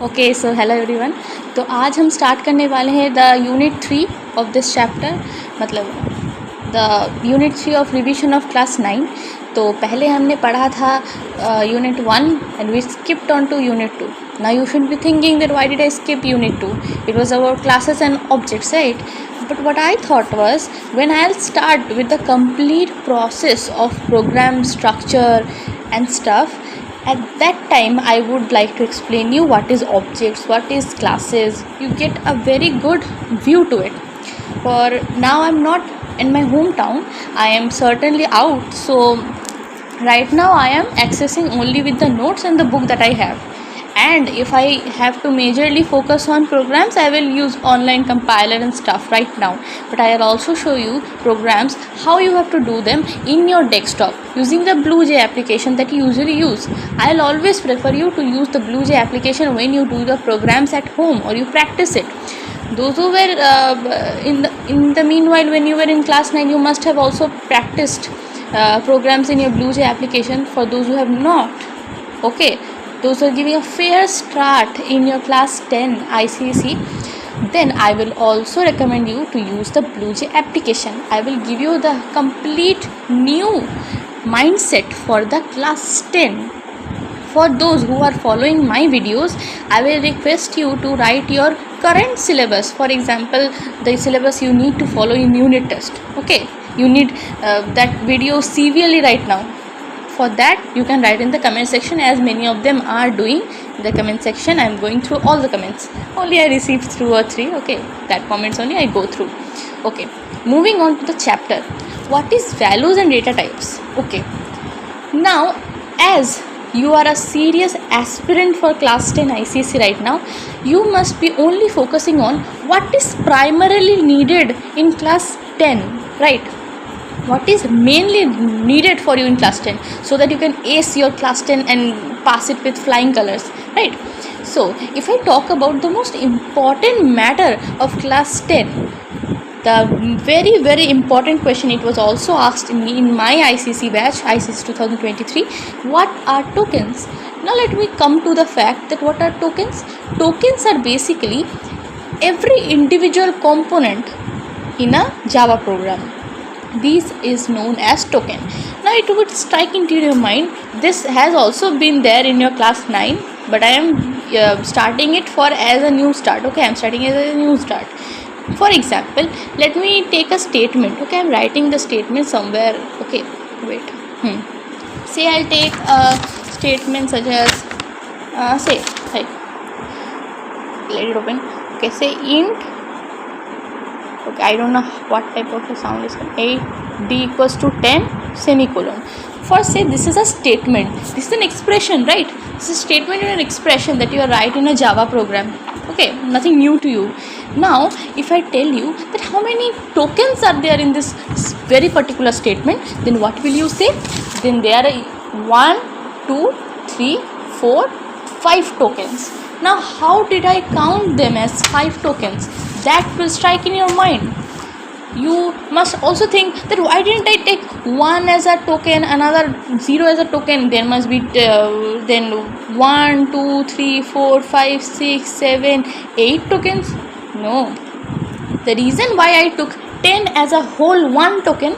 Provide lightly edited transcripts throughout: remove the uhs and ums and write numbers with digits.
Okay so hello everyone. तो आज हम स्टार्ट करने वाले हैं the unit 3 of this chapter, मतलब the unit 3 of revision of class 9। तो पहले हमने पढ़ा था unit 1 and we skipped on to unit 2. Now you should be thinking that why did I skip unit 2? It was about classes and objects, right? But what I thought was, when I'll start with the complete process of program structure and stuff, at that time I would like to explain you what is objects, what is classes. You get a very good view to it. For now I'm not in my hometown, I am certainly out, so right now I am accessing only with the notes and the book that I have. And if I have to majorly focus on programs, I will use online compiler and stuff right now. But I will also show you programs, how you have to do them in your desktop using the BlueJ application that you usually use. I'll always prefer you to use the BlueJ application when you do the programs at home or you practice it. Those who were in the meanwhile, when you were in class 9, you must have also practiced programs in your BlueJ application. For those who have not, okay, those who are giving a fair start in your class 10 ICSE, then I will also recommend you to use the BlueJ application. I will give you the complete new mindset for the class 10. For those who are following my videos, I will request you to write your current syllabus. For example, the syllabus you need to follow in unit test. Okay, you need that video severely right now. For that, you can write in the comment section, as many of them are doing in the comment section. I am going through all the comments. Only I received 2 or 3. Okay, that comments only I go through. Okay, moving on to the chapter. What is values and data types? Okay, now as you are a serious aspirant for class 10 ICSE right now, you must be only focusing on what is primarily needed in class 10, right? What is mainly needed for you in class 10, so that you can ace your class 10 and pass it with flying colors, right? So if I talk about the most important matter of class 10, the very important question, it was also asked in my ICSE batch, ICSE 2023, what are tokens? Now let me come to the fact that what are tokens. Tokens are basically every individual component in a Java program. This is known as token. Now it would strike into your mind, this has also been there in your class 9, but I am starting it for as a new start. Okay, I am starting as a new start. For example, let me take a statement. Okay, I am writing the statement somewhere. Okay, wait. Say I'll take a statement such as say, hey, let it open. Okay, say int. Okay, I don't know what type of a sound is coming. 8d equals to 10 semicolon. First, say this is a statement. This is an expression, right? This is a statement and an expression that you are writing in a Java program. Okay, nothing new to you. Now, if I tell you that how many tokens are there in this very particular statement, then what will you say? Then there are 1, 2, 3, 4, 5 tokens. Now, how did I count them as 5 tokens? That will strike in your mind. You must also think that why didn't I take 1 as a token, another 0 as a token? There must be then 1, 2, 3, 4, 5, 6, 7, 8 tokens. No. The reason why I took 10 as a whole 1 token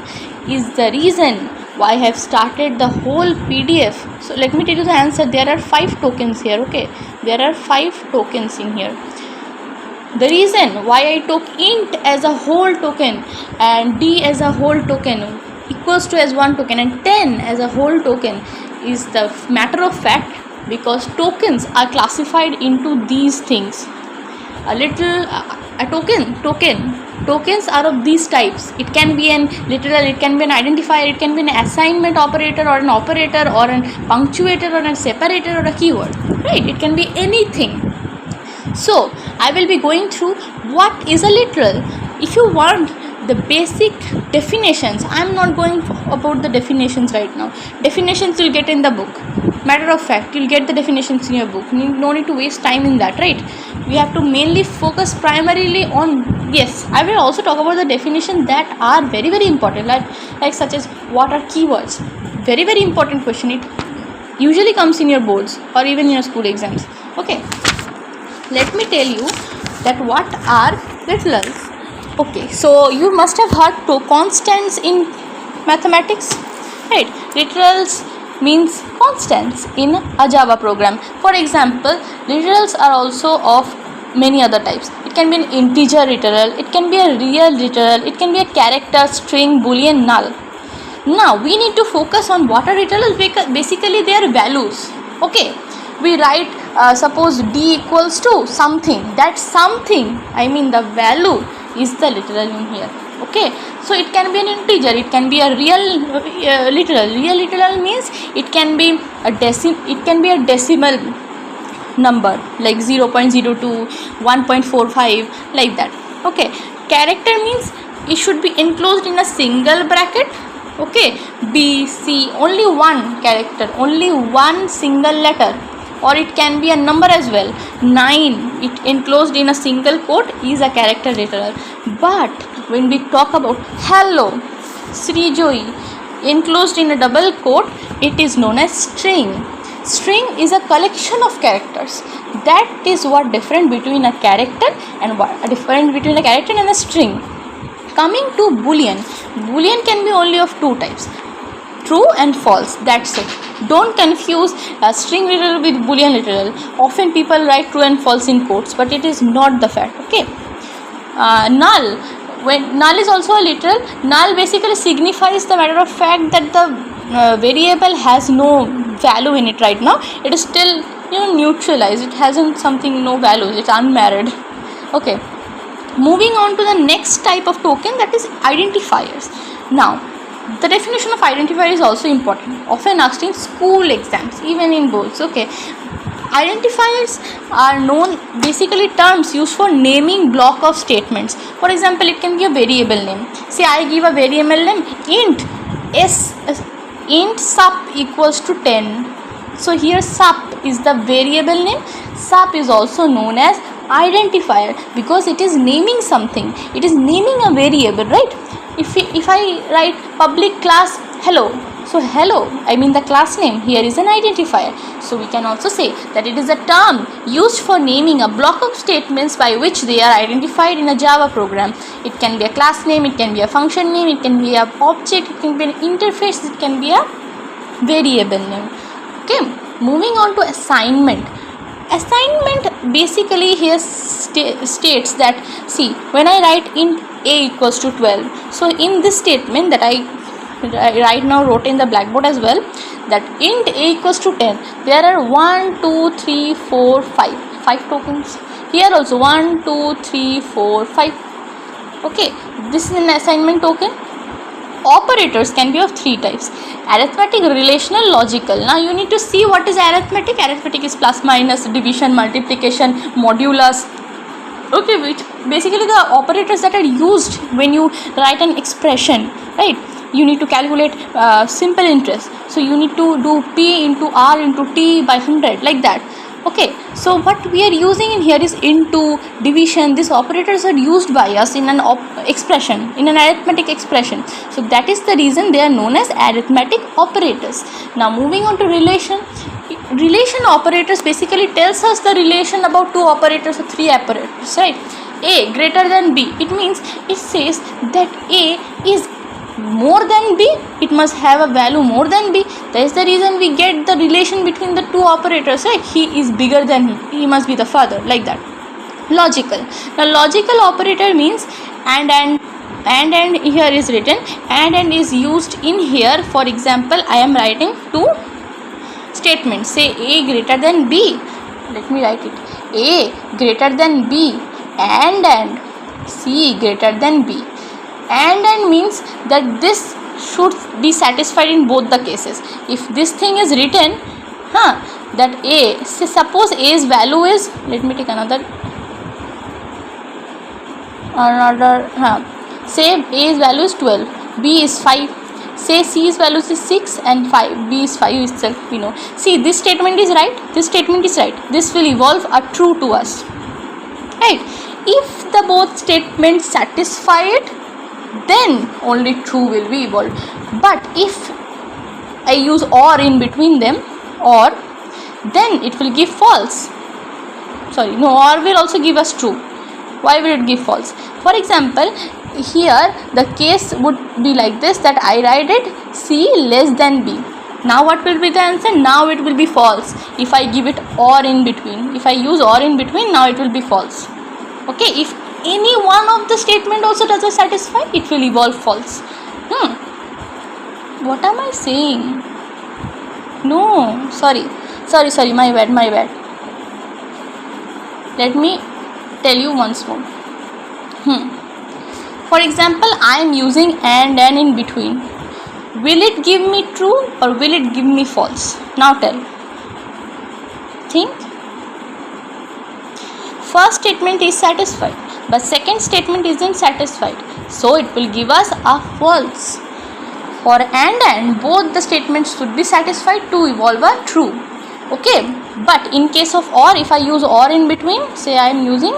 is the reason why I have started the whole PDF. So let me tell you the answer. There are 5 tokens here. Okay, there are 5 tokens in here. The reason why I took int as a whole token and d as a whole token equals to as 1 token and 10 as a whole token is the matter of fact because tokens are classified into these things. Tokens are of these types. It can be an literal, it can be an identifier, it can be an assignment operator or an operator or an punctuator or a separator or a keyword, right? It can be anything. So I will be going through what is a literal. If you want the basic definitions, I am not going about the definitions right now. Definitions you'll get in the book. Matter of fact, you'll get the definitions in your book. No need to waste time in that, right? We have to mainly focus primarily on, yes, I will also talk about the definitions that are very important, like such as what are keywords. Very important question. It usually comes in your boards or even in your school exams. Okay. let me tell you that what are literals. Okay, so you must have heard two constants in mathematics, right? Literals means constants in a Java program. For example, literals are also of many other types. It can be an integer literal, it can be a real literal, it can be a character, string, boolean, null. Now we need to focus on what are literals, because basically they are values. Okay, we write suppose d equals to something, that something, I mean the value is the literal in here. Okay, so it can be an integer, it can be a real literal. Real literal means it can be a decimal number like 0.02, 1.45, like that. Okay, character means it should be enclosed in a single bracket. Okay, B, C, only one character, only one single letter, or it can be a number as well. 9, it enclosed in a single quote, is a character literal. But when we talk about hello, Srijoy, enclosed in a double quote, it is known as string. String is a collection of characters. That is what different between a character and a string. Coming to Boolean, Boolean can be only of two types, true and false, that's it. Don't confuse a string literal with Boolean literal. Often people write true and false in quotes, but it is not the fact. Okay, null, when null is also a literal, null basically signifies the matter of fact that the variable has no value in it right now. It is still neutralized, it hasn't something, no values, it's unmarried. Okay, moving on to the next type of token, that is identifiers. Now the definition of identifier is also important, often asked in school exams, even in boards. Okay, identifiers are known, basically terms used for naming block of statements. For example, it can be a variable name. Say I give a variable name int sup equals to 10. So here sup is the variable name. Sup is also known as identifier because it is naming something, it is naming a variable, right? If I write public class hello, so hello, I mean the class name, here is an identifier. So we can also say that it is a term used for naming a block of statements by which they are identified in a Java program. It can be a class name, it can be a function name, it can be an object, it can be an interface, it can be a variable name. Okay, moving on to assignment. Assignment basically here states that, see, when I write int a equals to 12, so in this statement that I right now wrote in the blackboard as well, that int a equals to 10, there are 1 2 3 4 5 tokens. Here also 1 2 3 4 5. Okay, this is an assignment token. Operators can be of three types: arithmetic, relational, logical. Now you need to see what is arithmetic. Arithmetic is plus, minus, division, multiplication, modulus. Okay, which basically the operators that are used when you write an expression, right? You need to calculate simple interest, so you need to do p into r into t by 100, like that. Okay, so what we are using in here is into, division. These operators are used by us in an expression, in an arithmetic expression. So that is the reason they are known as arithmetic operators. Now moving on to relation. Relation operators basically tells us the relation about two operators or three operators, right? A greater than B, it means it says that A is more than B, it must have a value more than B. That is the reason we get the relation between the two operators, right? He is bigger than he must be the father, like that. Logical. Now logical operator means and here is written, and is used in here. For example, I am writing two statements, say A greater than B. Let me write it. A greater than B and C greater than B. And means that this should be satisfied in both the cases. If this thing is written, that A, say suppose A's value is, let me take another, say A's value is 12, B is 5, say C's value is 6 and 5, B is 5 itself, we know. See, this statement is right, this statement is right, this will evolve a true to us, right? If the both statements satisfy it, then only true will be evolved. But if I use or in between them, or, then it will give false. or will also give us true. Why will it give false? For example, here the case would be like this, that I rated C less than B. Now what will be the answer? Now it will be false if I give it or in between. If I use or in between, now it will be false. Okay, if any one of the statement also doesn't satisfy, it will evolve false. What am I saying? No, sorry, my bad. Let me tell you once more. For example, I am using and in between. Will it give me true or will it give me false? Now tell. Think. First statement is satisfied, but second statement isn't satisfied, so it will give us a false. For and both the statements should be satisfied to evolve a true. Okay, but in case of or, if I use or in between, say I am using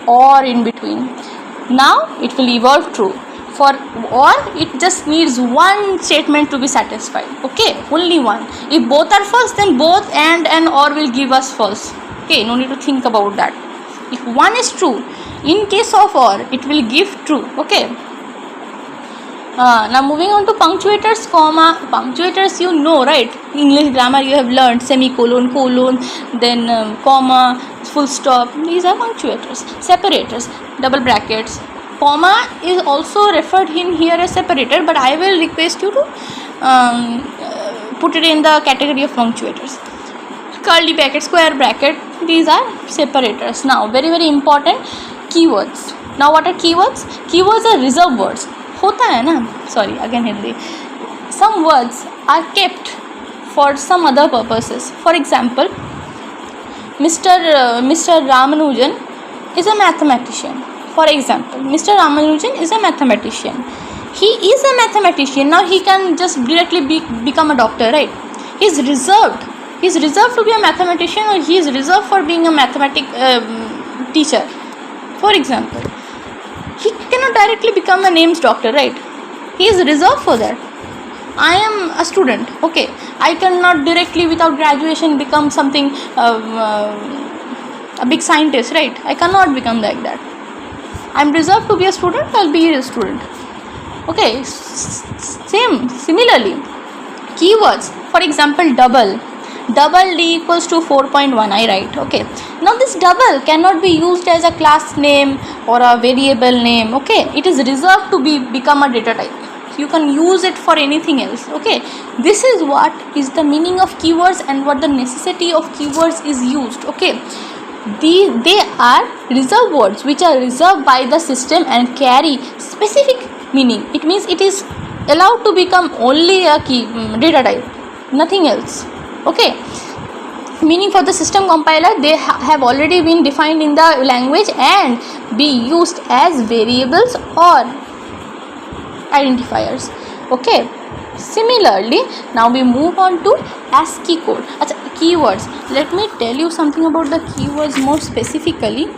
or in between, now it will evolve true. For or, it just needs one statement to be satisfied. Okay, only one. If both are false, then both and or will give us false. Okay, no need to think about that. If one is true, in case of or, it will give true. Okay. Now moving on to punctuators, comma. Punctuators, you know, right? English grammar you have learned, semicolon, colon, then comma, full stop. These are punctuators. Separators, double brackets. Comma is also referred in here as separator, but I will request you to put it in the category of punctuators. Curly bracket, square bracket, these are separators. Now very important, keywords. Now what are keywords? Keywords are reserved words. होता है ना, sorry again Hindi. Some words are kept for some other purposes. For example, Mr. Ramanujan is a mathematician. For example, Mr. Ramanujan is a mathematician. He is a mathematician. Now he can just directly become a doctor, right? He is reserved to be a mathematician, or he is reserved for being a mathematics teacher. For example, he cannot directly become a names doctor, right? He is reserved for that. I am a student, okay. I cannot directly without graduation become something, a big scientist, right? I cannot become like that. I am reserved to be a student, I will be a student. Okay, similarly, keywords, for example, double d equals to 4.1, I write. Okay, now this double cannot be used as a class name or a variable name. Okay, it is reserved to become a data type. You can use it for anything else. Okay, this is what is the meaning of keywords and what the necessity of keywords is used. Okay, they are reserved words which are reserved by the system and carry specific meaning. It means it is allowed to become only a data type, nothing else. Okay, meaning for the system compiler, they have already been defined in the language and be used as variables or identifiers. Okay, similarly, now we move on to ASCII code. Keywords, let me tell you something about the keywords more specifically.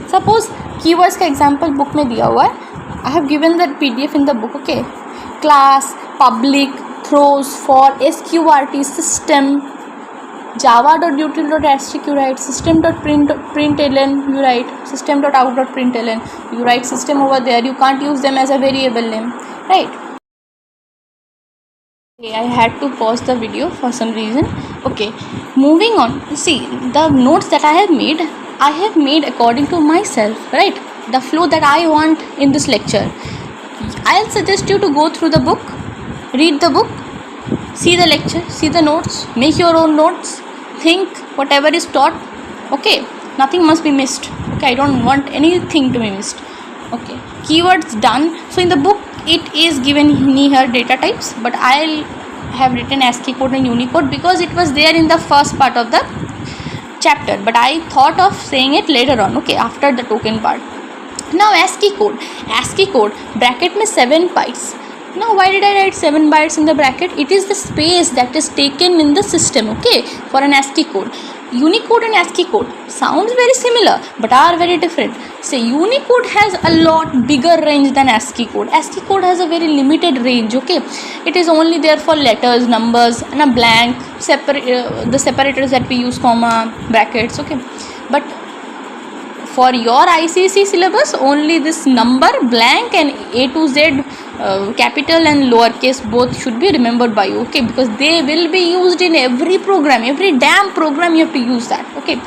Suppose keywords का example book में दिया हुआ है. I have given that PDF in the book. Okay, class, public, throws, for, sqrt, system, java.util.asterisk you write, system.println you write, system.out.println you write system over there. You can't use them as a variable name, right? Okay, I had to pause the video for some reason. Okay, moving on. See, the notes that I have made according to myself, right? The flow that I want in this lecture. I'll suggest you to go through the book, read the book, see the lecture, see the notes, make your own notes, think whatever is taught. Okay, nothing must be missed. Okay, I don't want anything to be missed. Okay, keywords done. So in the book it is given here data types, but I'll have written ASCII code and Unicode because it was there in the first part of the chapter, but I thought of saying it later on. Okay, after the token part. Now ASCII code bracket में 7 bytes. Now why did I write 7 bytes in the bracket? It is the space that is taken in the system, okay, for an ASCII code. Unicode and ASCII code sounds very similar but are very different. Say Unicode has a lot bigger range than ASCII code. ASCII code has a very limited range, okay. It is only there for letters, numbers and a blank, the separators that we use, comma, brackets, okay. But for your ICSE syllabus, only this number blank and A to Z capital and lowercase both should be remembered by you, okay, because they will be used in every program, every damn program you have to use that, okay.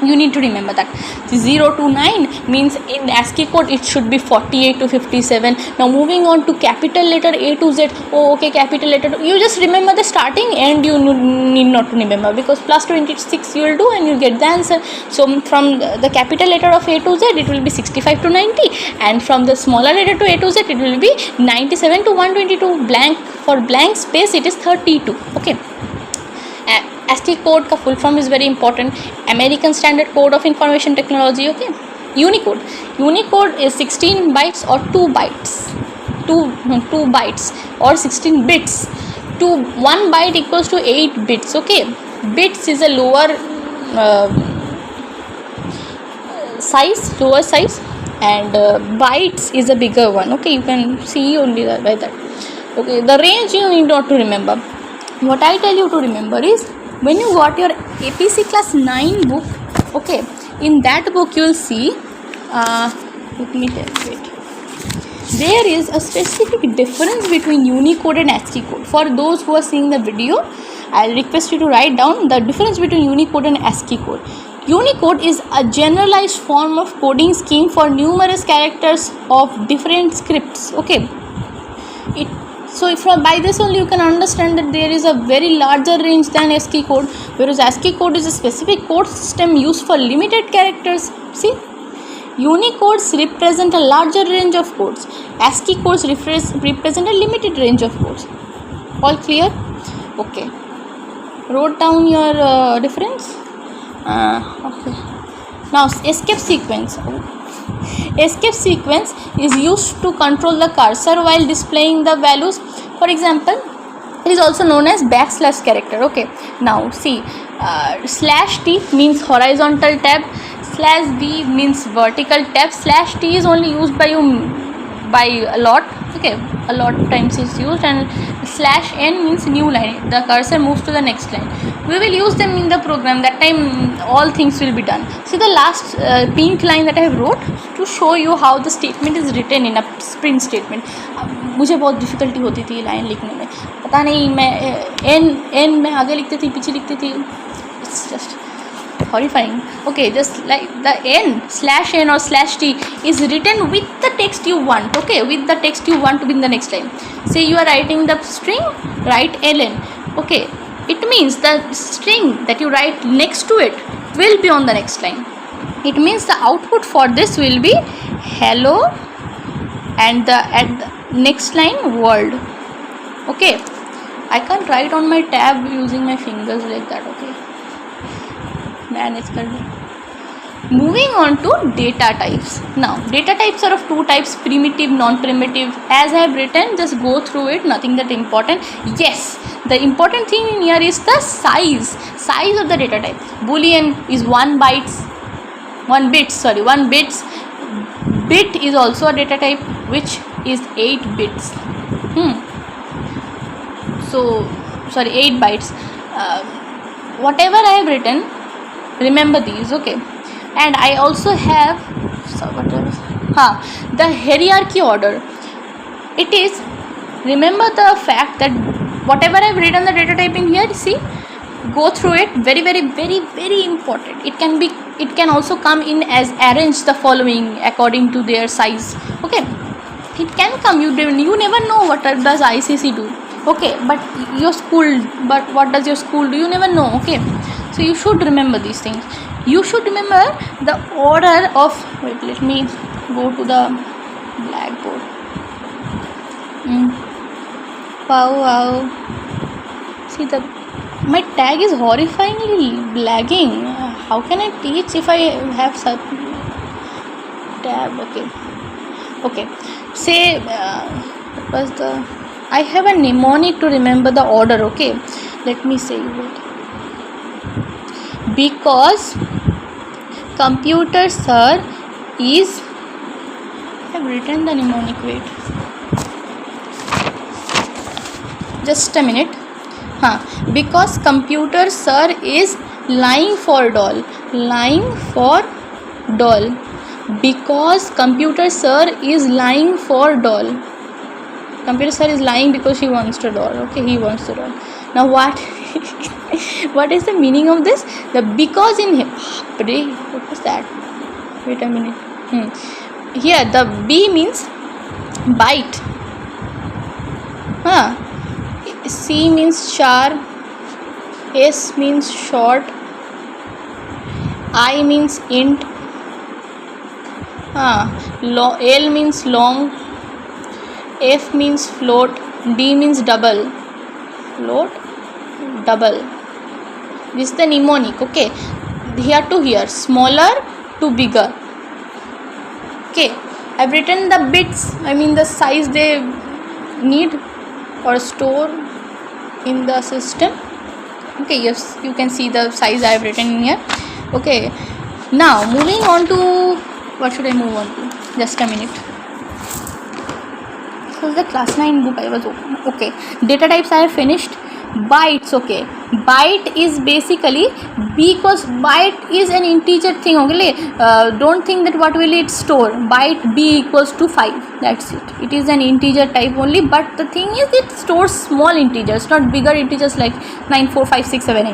You need to remember that. 0 to 9 means in ASCII code it should be 48 to 57. Now moving on to capital letter A to Z. Oh, okay, capital letter. You just remember the starting and you need not to remember, because plus 26 you will do and you will get the answer. So from the capital letter of A to Z it will be 65 to 90, and from the smaller letter to A to Z it will be 97 to 122. Blank, for blank space it is 32, okay. ASCII code का full form is very important. American Standard Code of Information Technology, okay. Unicode. Unicode is 16 bytes or 2 bytes. 2 bytes or 16 bits. 1 byte equals to 8 bits, okay. Bits is a lower size, and bytes is a bigger one, okay. You can see only that by that, okay. The range you need not to remember. What I tell you to remember is, when you got your APC class 9 book, okay, in that book you will see, let me tell you it. There is a specific difference between Unicode and ASCII code. For those who are seeing the video, I will request you to write down the difference between Unicode and ASCII code. Unicode is a generalized form of coding scheme for numerous characters of different scripts, okay. So by this only you can understand that there is a very larger range than ASCII code, whereas ASCII code is a specific code system used for limited characters. See, Unicodes represent a larger range of codes. ASCII codes represent a limited range of codes. All clear? Okay. Wrote down your difference. Okay. Now escape sequence. Escape sequence is used to control the cursor while displaying the values. For example, it is also known as backslash character, okay. Now see, slash t means horizontal tab, slash b means vertical tab. Slash t is only used by a lot, okay, a lot of times is used, and slash n means new line, the cursor moves to the next line. We will use them in the program, that time all things will be done. See the last pink line that I have wrote to show you how the statement is written in a print statement. मुझे बहुत difficulty होती थी line लिखने में, पता नहीं मैं N में आगे लिखती थी पीछे लिखती थी, it's just horrifying, okay. Just like the n, slash n or slash t is written with the text you want, okay, with the text you want to be in the next line. Say you are writing the string, write ln, okay. It means the string that you write next to it will be on the next line. It means the output for this will be hello and at the next line world, okay. I can't write on my tab using my fingers like that, okay. Manage kar lo. Moving on to data types. Now data types are of two types, primitive, non-primitive. As I have written, just go through it, nothing that important. Yes, the important thing in here is the size of the data type. Boolean is 1 bits. Bit is also a data type which is 8 bits. 8 bytes. Whatever I have written, remember these, okay. And I also have the hierarchy order. It is, remember the fact that whatever I have written the data type in here, see, go through it, very very very very important. It can also come in as arrange the following according to their size, okay. It can come, you never know what does ICSE do, okay, but what does your school do, you never know, okay. So you should remember these things. You should remember the order of, wait, let me go to the blackboard. Wow. See, my tag is horrifyingly lagging. How can I teach if I have such tab? Okay. Say I have a mnemonic to remember the order, okay. Let me say it. Because computer sir is, I have written the mnemonic, wait, just a minute. Because computer sir is lying for doll. Lying for doll, because computer sir is lying for doll. Computer sir is lying because he wants the doll. Okay, he wants the doll. Now what? What is the meaning of this? The because in here. What was that? Wait a minute. Here the B means bite. C means char. S means short. I means int. L means long. F means float. D means double. Float, double. This is the mnemonic. Okay, here to here, smaller to bigger. Okay, I've written the bits, I mean the size they need or store in the system. Okay, yes, you can see the size I have written in here. Okay, now moving on to, what should I move on to? Just a minute. So the class 9 book I was open. Okay, data types I have finished. Bytes. Okay, byte is basically, because byte is an integer thing. Okay, don't think that what will it store. Byte b equals to 5, that's it. It is an integer type only, but the thing is it stores small integers, not bigger integers like 9, 4, 5, 6, 7, 8.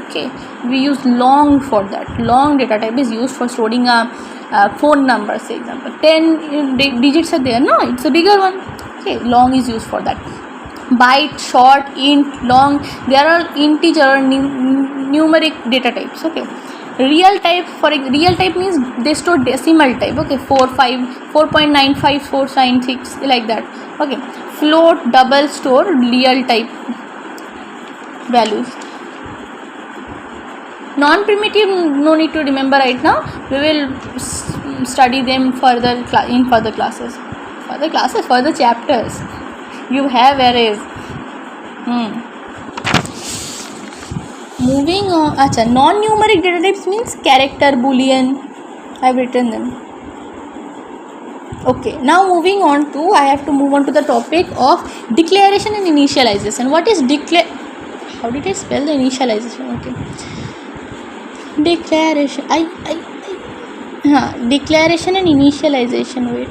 Okay, we use long for that. Long data type is used for storing a phone number, say example 10 digits are there. No, it's a bigger one. Okay, long is used for that. Byte, short, int, long, they are all integer or numeric data types. Okay, real type, for real type means they store decimal type. Okay, 4, 5, 4.95, 496, like that. Okay, float, double, store real type values. Non-primitive, no need to remember right now. We will study them further in further classes. Further chapters. You have arrays. Moving on. Non-numeric data types means character, Boolean. I have written them. Okay, now moving on to, I have to move on to the topic of declaration and initialization. What is how did I spell the initialization? Okay, declaration. Declaration and initialization. Wait.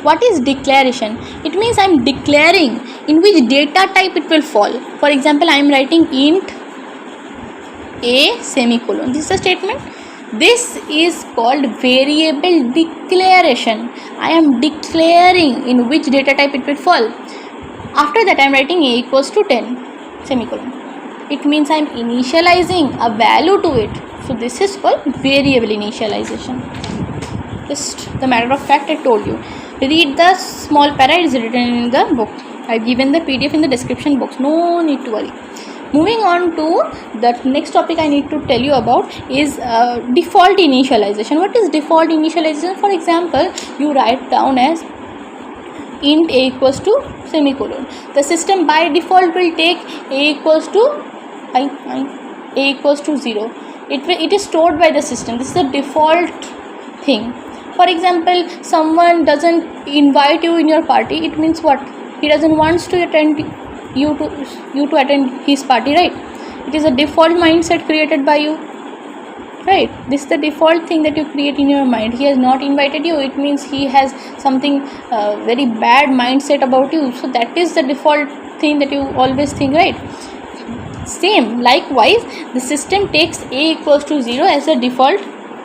What is declaration? It means I am declaring in which data type it will fall. For example, I am writing int a semicolon. This is a statement. This is called variable declaration. I am declaring in which data type it will fall. After that, I am writing a equals to 10 semicolon. It means I am initializing a value to it. So this is called variable initialization. Just the matter of fact, I told you. Read the small para, it is written in the book. I have given the PDF in the description box. No need to worry. Moving on to the next topic I need to tell you about is default initialization. What is default initialization? For example, you write down as int a equals to semicolon. The system by default will take a equals to a equals to 0. It is stored by the system. This is the default thing. For example, someone doesn't invite you in your party. It means what? He doesn't want to attend you to attend his party, right? It is a default mindset created by you, right? This is the default thing that you create in your mind. He has not invited you. It means he has something very bad mindset about you. So that is the default thing that you always think, right? Same, likewise, the system takes a equals to 0 as a default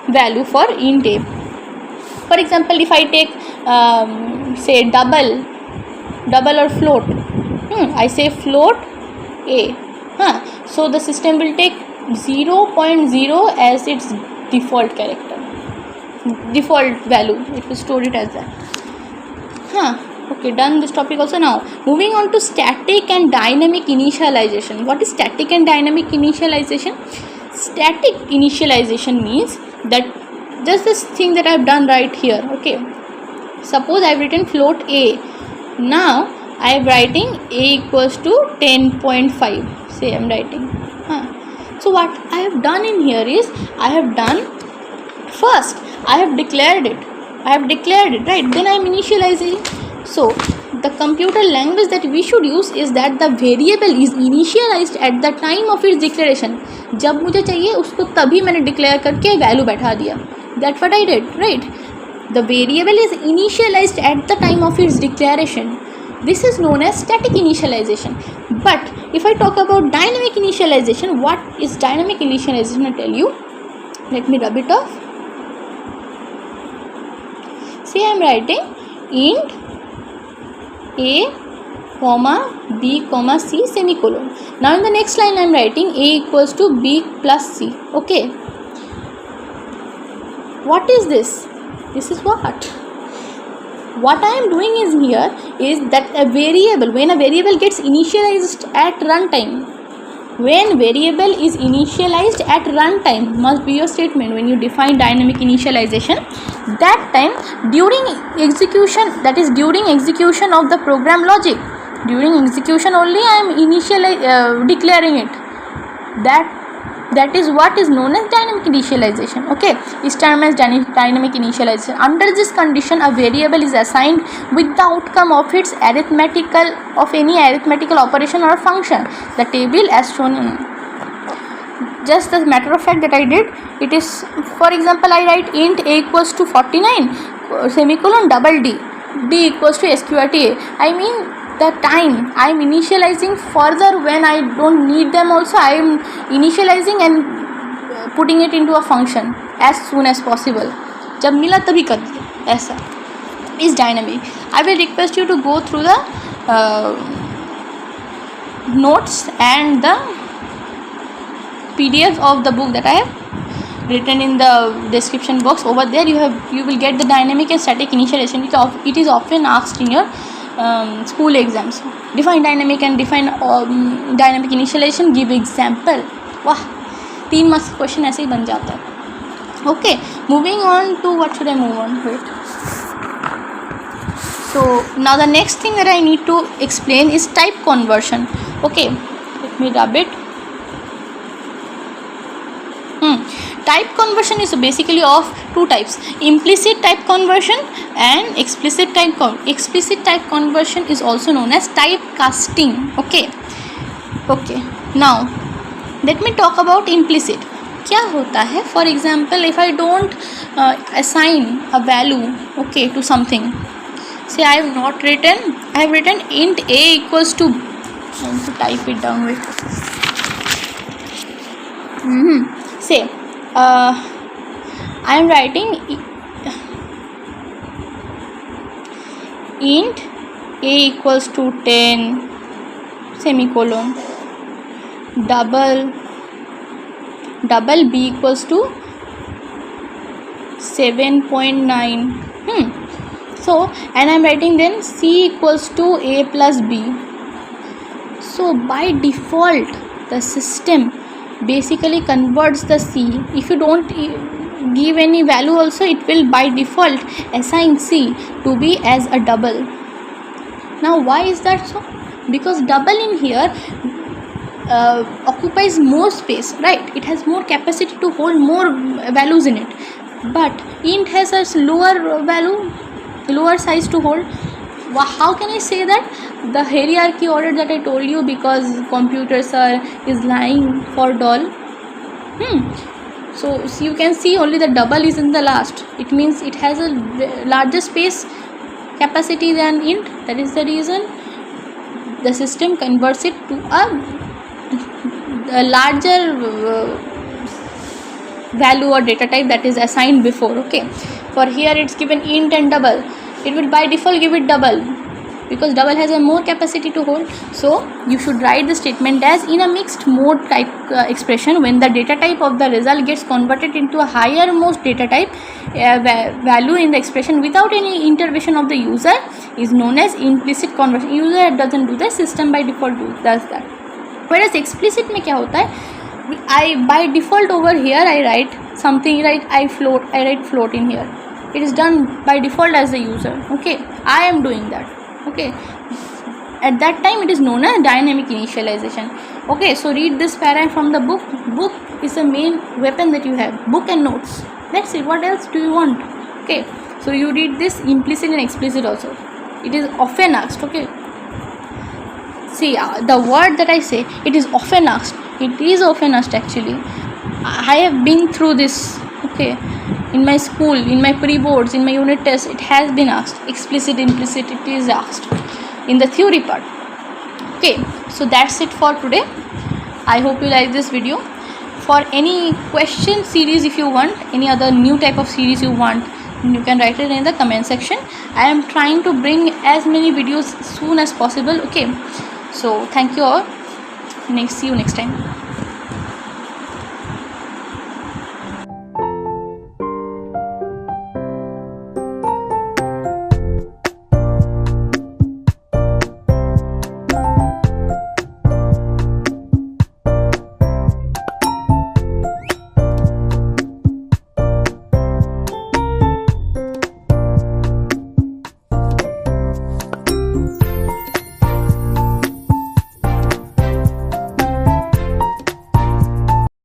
value for int a. For example, if I take say double or float, I say float a, so the system will take 0.0 as its default character, default value. It will store it as that. Okay, done this topic also. Now moving on to static and dynamic initialization. What is static and dynamic initialization? Static initialization means that just this thing that I have done right here. Okay, suppose I have written float a. Now I am writing a equals to 10.5. Say I am writing. So what I have done in here is I have declared it. Right? Then I am initializing. So the computer language that we should use is that the variable is initialized at the time of its declaration. जब मुझे चाहिए उसको तभी मैंने declare करके value बैठा दिया. That's what I did, right? The variable is initialized at the time of its declaration. This is known as static initialization. But if I talk about dynamic initialization, what is dynamic initialization? I'll tell you. Let me rub it off. See, I am writing int a comma b comma c semicolon. Now in the next line I am writing a equals to b plus c. Okay. What is this? This is what? What I am doing is here is that a variable, when a variable gets initialized at runtime, when variable is initialized at runtime must be your statement when you define dynamic initialization. That time during execution, that is during execution of the program logic, during execution only I am initially declaring it. That is what is known as dynamic initialization. Okay, this term as dynamic initialization. Under this condition, a variable is assigned with the outcome of its any arithmetical operation or function. The table as shown in. Just as matter of fact that I did, it is, for example, I write int a equals to 49 semicolon double d equals to sqrt. I mean the time I am initializing further when I don't need them also I am initializing and putting it into a function as soon as possible. जब मिला तभी कर दिया, ऐसा is dynamic. I will request you to go through the notes and the PDF of the book that I have written in the description box. Over there you will get the dynamic and static initialization. It is often asked in your school exams. Define dynamic and define dynamic initialization, give example. वाह, 3 marks question ऐसे ही बन जाता है. Okay, moving on to what should I move on? Wait. So now the next thing that I need to explain is type conversion. Okay, let me rub it. Type conversion is basically of two types: implicit type conversion and explicit type conversion. Explicit type conversion is also known as typecasting. Okay. Now let me talk about implicit. क्या होता है? For example, if I don't assign a value, okay, to something. Say I have written int a equals to. I want to type it down with. Say. I am writing int a equals to 10 semicolon double b equals to 7.9. So and I am writing then c equals to a plus b. So by default the system basically converts the c. If you don't give any value also, it will by default assign c to be as a double. Now why is that so? Because double in here occupies more space, right? It has more capacity to hold more values in it, but int has a lower size to hold. How can I say that? The hierarchy order that I told you, because computers is lying for doll. So you can see only the double is in the last. It means it has a larger space capacity than int. That is the reason the system converts it to a larger value or data type that is assigned before. Okay, for here it's given int and double. It will by default give it double because double has a more capacity to hold. So you should write the statement as in a mixed mode type expression. When the data type of the result gets converted into a higher most data type value in the expression without any intervention of the user is known as implicit conversion. User doesn't do that, system by default does that. Whereas explicit में क्या होता है, I by default over here I write something, right? I write float in here. It is done by default as the user. Okay, I am doing that. Okay, at that time it is known as dynamic initialization. Okay, so read this paragraph from the book. Book is the main weapon that you have. Book and notes. That's it. What else do you want? Okay, so you read this implicit and explicit also. it is often asked. Okay, see, the word that I say, it is often asked, it is often asked. Actually, I have been through this. Okay, in my school, in my pre-boards, in my unit tests, it has been asked. Explicit, implicit, it is asked in the theory part. Okay, so that's it for today. I hope you like this video. For any question series, if you want any other new type of series you want, you can write it in the comment section. I am trying to bring as many videos soon as possible. Okay, so thank you all. See you next time.